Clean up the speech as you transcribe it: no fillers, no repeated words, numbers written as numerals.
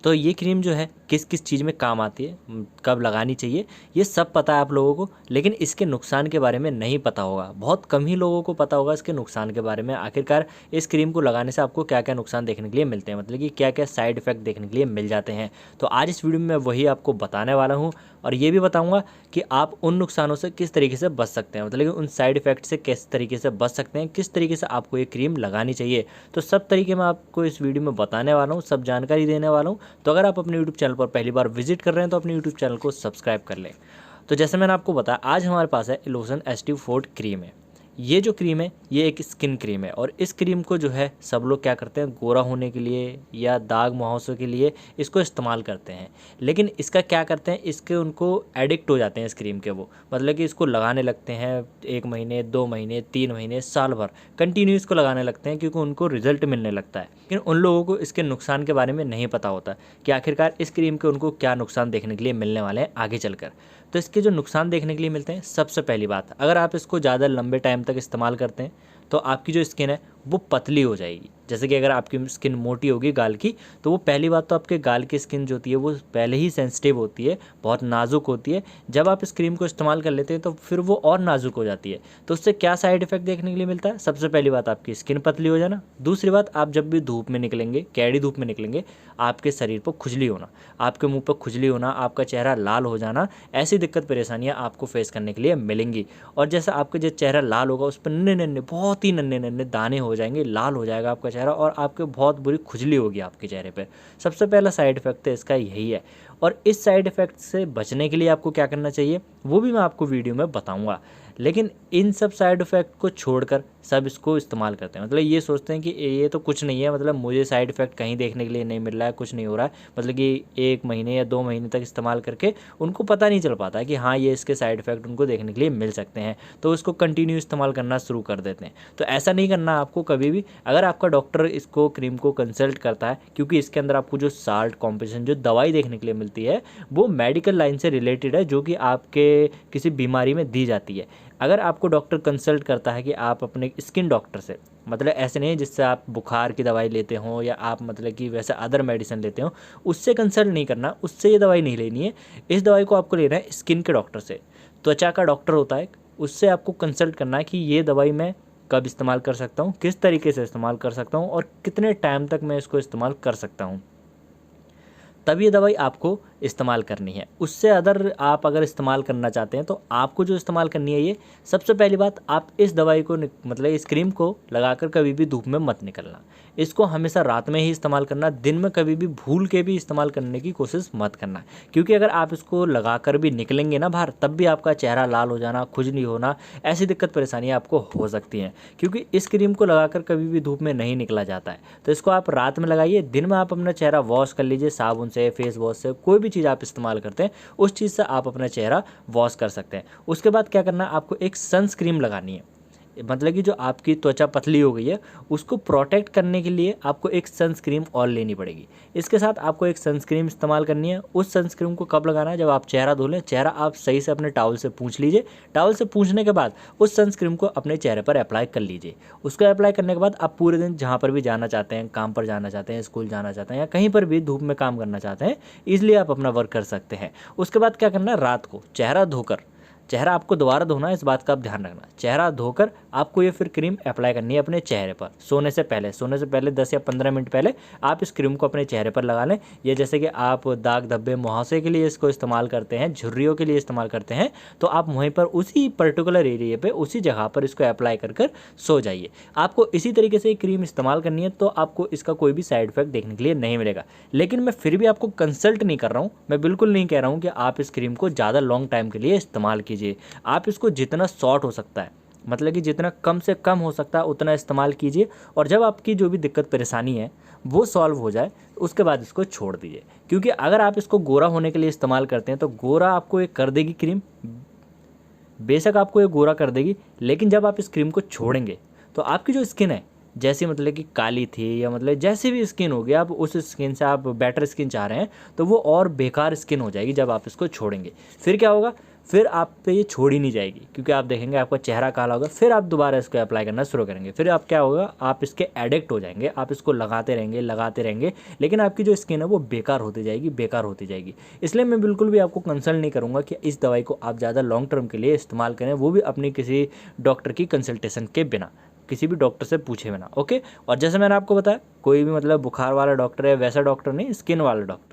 तो ये क्रीम जो है किस किस चीज़ में काम आती है, कब लगानी चाहिए, ये सब पता है आप लोगों को, लेकिन इसके नुकसान के बारे में नहीं पता होगा। बहुत कम ही लोगों को पता होगा इसके नुकसान के बारे में। आखिरकार इस क्रीम को लगाने से आपको क्या क्या नुकसान देखने के लिए मिलते हैं, मतलब कि क्या क्या साइड इफ़ेक्ट देखने के लिए मिल जाते हैं। तो आज इस वीडियो में मैं वही आपको बताने वाला हूँ, और ये भी बताऊँगा कि आप उन नुकसानों से किस तरीके से बच सकते हैं, मतलब कि उन साइड इफ़ेक्ट से किस तरीके से बच सकते हैं, किस तरीके से आपको ये क्रीम लगानी चाहिए। तो सब तरीके मैं आपको इस वीडियो में बताने वाला हूँ, सब जानकारी देने वाला हूँ। तो अगर आप अपने यूट्यूब चैनल पर पहली बार विजिट कर रहे हैं तो अपने यूट्यूब चैनल को सब्सक्राइब कर लें। तो जैसे मैंने आपको बताया, आज हमारे पास है लोशन एस्टिव फोर्ट क्रीम है। ये जो क्रीम है ये एक स्किन क्रीम है, और इस क्रीम को जो है सब लोग क्या करते हैं, गोरा होने के लिए या दाग मुहावसों के लिए इसको इस्तेमाल करते हैं। लेकिन इसका क्या करते हैं, इसके उनको एडिक्ट हो जाते हैं इस क्रीम के, वो मतलब कि इसको लगाने लगते हैं 1 महीने 2 महीने 3 महीने साल भर कंटिन्यू इसको लगाने लगते हैं, क्योंकि उनको रिजल्ट मिलने लगता है। लेकिन उन लोगों को इसके नुकसान के बारे में नहीं पता होता कि आखिरकार इस क्रीम के उनको क्या नुकसान देखने के लिए मिलने वाले हैं आगे चलकर। तो इसके जो नुकसान देखने के लिए मिलते हैं, सबसे पहली बात, अगर आप इसको ज़्यादा लंबे टाइम तक इस्तेमाल करते हैं तो आपकी जो स्किन है वो पतली हो जाएगी। जैसे कि अगर आपकी स्किन मोटी होगी गाल की, तो वो पहली बात तो आपके गाल की स्किन जो होती है वो पहले ही सेंसिटिव होती है, बहुत नाजुक होती है। जब आप इस क्रीम को इस्तेमाल कर लेते हैं तो फिर वो और नाजुक हो जाती है। तो उससे क्या साइड इफेक्ट देखने के लिए मिलता है, सबसे पहली बात आपकी स्किन पतली हो जाना। दूसरी बात, आप जब भी धूप में निकलेंगे, कैडी धूप में निकलेंगे, आपके शरीर पर खुजली होना, आपके मुँह पर खुजली होना, आपका चेहरा लाल हो जाना, ऐसी दिक्कत परेशानियाँ आपको फेस करने के लिए मिलेंगी। और जैसे आपका जो चेहरा लाल होगा उस पर नन्हे नन्हे, बहुत ही नन्हे नन्हे दाने हो जाएंगे, लाल हो जाएगा आपका चेहरा, और आपके बहुत बुरी खुजली होगी आपके चेहरे पे। सबसे पहला साइड इफेक्ट है इसका यही है। और इस साइड इफेक्ट से बचने के लिए आपको क्या करना चाहिए वो भी मैं आपको वीडियो में बताऊंगा। लेकिन इन सब साइड इफ़ेक्ट को छोड़कर सब इसको इस्तेमाल करते हैं, मतलब ये सोचते हैं कि ये तो कुछ नहीं है, मतलब मुझे साइड इफ़ेक्ट कहीं देखने के लिए नहीं मिल रहा है, कुछ नहीं हो रहा है, मतलब कि 1 महीने या 2 महीने तक इस्तेमाल करके उनको पता नहीं चल पाता है कि हाँ ये इसके साइड इफ़ेक्ट उनको देखने के लिए मिल सकते हैं, तो इसको कंटिन्यू इस्तेमाल करना शुरू कर देते हैं। तो ऐसा नहीं करना आपको कभी भी। अगर आपका डॉक्टर इसको क्रीम को कंसल्ट करता है, क्योंकि इसके अंदर आपको जो साल्ट कॉम्पोजिशन, जो दवाई देखने के लिए मिलती है, वो मेडिकल लाइन से रिलेटेड है, जो कि आपके किसी बीमारी में दी जाती है। अगर आपको डॉक्टर कंसल्ट करता है कि आप अपने स्किन डॉक्टर से, मतलब ऐसे नहीं जिससे आप बुखार की दवाई लेते हो या आप मतलब कि वैसे अदर मेडिसिन लेते हो, उससे कंसल्ट नहीं करना, उससे ये दवाई नहीं लेनी है। इस दवाई को आपको लेना है स्किन के डॉक्टर से, त्वचा का डॉक्टर होता है, उससे आपको कंसल्ट करना है कि ये दवाई मैं कब इस्तेमाल कर सकता हूँ, किस तरीके से इस्तेमाल कर सकता हूँ, और कितने टाइम तक मैं इसको इस्तेमाल कर सकता हूँ, तब ये दवाई आपको इस्तेमाल करनी है। उससे अदर आप अगर इस्तेमाल करना चाहते हैं तो आपको जो इस्तेमाल करनी है, ये सबसे पहली बात, आप इस दवाई को मतलब इस क्रीम को लगाकर कभी भी धूप में मत निकलना। इसको हमेशा रात में ही इस्तेमाल करना, दिन में कभी भी भूल के भी इस्तेमाल करने की कोशिश मत करना, क्योंकि अगर आप इसको लगाकर भी निकलेंगे ना बाहर, तब भी आपका चेहरा लाल हो जाना, खुजली होना, ऐसी दिक्कत परेशानियाँ आपको हो सकती हैं, क्योंकि इस क्रीम को लगाकर कभी भी धूप में नहीं निकला जाता है। तो इसको आप रात में लगाइए, दिन में आप अपना चेहरा वॉश कर लीजिए साबुन से, फेस वॉश से, कोई भी चीज़ आप इस्तेमाल करते हैं उस चीज़ से आप अपना चेहरा वॉश कर सकते हैं। उसके बाद क्या करना है, आपको एक सनस्क्रीन लगानी है, मतलब कि जो आपकी त्वचा पतली हो गई है उसको प्रोटेक्ट करने के लिए आपको एक सनस्क्रीन और लेनी पड़ेगी। इसके साथ आपको एक सनस्क्रीन इस्तेमाल करनी है। उस सनस्क्रीन को कब लगाना है, जब आप चेहरा धो लें, चेहरा आप सही से अपने टॉवल से पोंछ लीजिए, टॉवल से पोंछने के बाद उस सनस्क्रीन को अपने चेहरे पर अप्लाई कर लीजिए। उसको अप्लाई करने के बाद आप पूरे दिन जहाँ पर भी जाना चाहते हैं, काम पर जाना चाहते हैं, स्कूल जाना चाहते हैं, या कहीं पर भी धूप में काम करना चाहते हैं, ईजिली आप अपना वर्क कर सकते हैं। उसके बाद क्या करना है, रात को चेहरा धोकर, चेहरा आपको दोबारा धोना है, इस बात का आप ध्यान रखना, चेहरा धोकर आपको ये फिर क्रीम अप्लाई करनी है अपने चेहरे पर। सोने से पहले 10 या 15 मिनट पहले आप इस क्रीम को अपने चेहरे पर लगा लें। ये जैसे कि आप दाग धब्बे मुहासे के लिए इसको इस्तेमाल करते हैं, झुर्रियों के लिए इस्तेमाल करते हैं, तो आप वहीं पर उसी पर्टिकुलर एरिया पे, उसी जगह पर इसको अप्लाई कर सो जाइए। आपको इसी तरीके से क्रीम इस्तेमाल करनी है, तो आपको इसका कोई भी साइड इफेक्ट देखने के लिए नहीं मिलेगा। लेकिन मैं फिर भी आपको कंसल्ट नहीं कर रहा हूँ, मैं बिल्कुल नहीं कह रहा हूँ कि आप इस क्रीम को ज़्यादा लॉन्ग टाइम के लिए इस्तेमाल कीजिए। आप इसको जितना शॉर्ट हो सकता है, मतलब कि जितना कम से कम हो सकता है उतना इस्तेमाल कीजिए, और जब आपकी जो भी दिक्कत परेशानी है वो सॉल्व हो जाए उसके बाद इसको छोड़ दीजिए। क्योंकि अगर आप इसको गोरा होने के लिए इस्तेमाल करते हैं तो गोरा आपको ये कर देगी क्रीम, बेशक आपको ये गोरा कर देगी, लेकिन जब आप इस क्रीम को छोड़ेंगे तो आपकी जो स्किन है, जैसी मतलब कि काली थी या मतलब जैसी भी स्किन होगी, आप उस स्किन से आप बेटर स्किन चाह रहे हैं, तो वो और बेकार स्किन हो जाएगी जब आप इसको छोड़ेंगे। फिर क्या होगा, फिर आप पे ये छोड़ ही नहीं जाएगी, क्योंकि आप देखेंगे आपका चेहरा काला होगा, फिर आप दोबारा इसको अप्लाई करना शुरू करेंगे, फिर आप क्या होगा, आप इसके एडिक्ट हो जाएंगे, आप इसको लगाते रहेंगे, लेकिन आपकी जो स्किन है वो बेकार होती जाएगी। इसलिए मैं बिल्कुल भी आपको कंसल्ट नहीं करूँगा कि इस दवाई को आप ज़्यादा लॉन्ग टर्म के लिए इस्तेमाल करें, वो भी अपनी किसी डॉक्टर की कंसल्टेशन के बिना, किसी भी डॉक्टर से पूछे बिना। ओके, और जैसे मैंने आपको बताया, कोई भी मतलब बुखार वाला डॉक्टर है वैसा डॉक्टर नहीं, स्किन वाला डॉक्टर।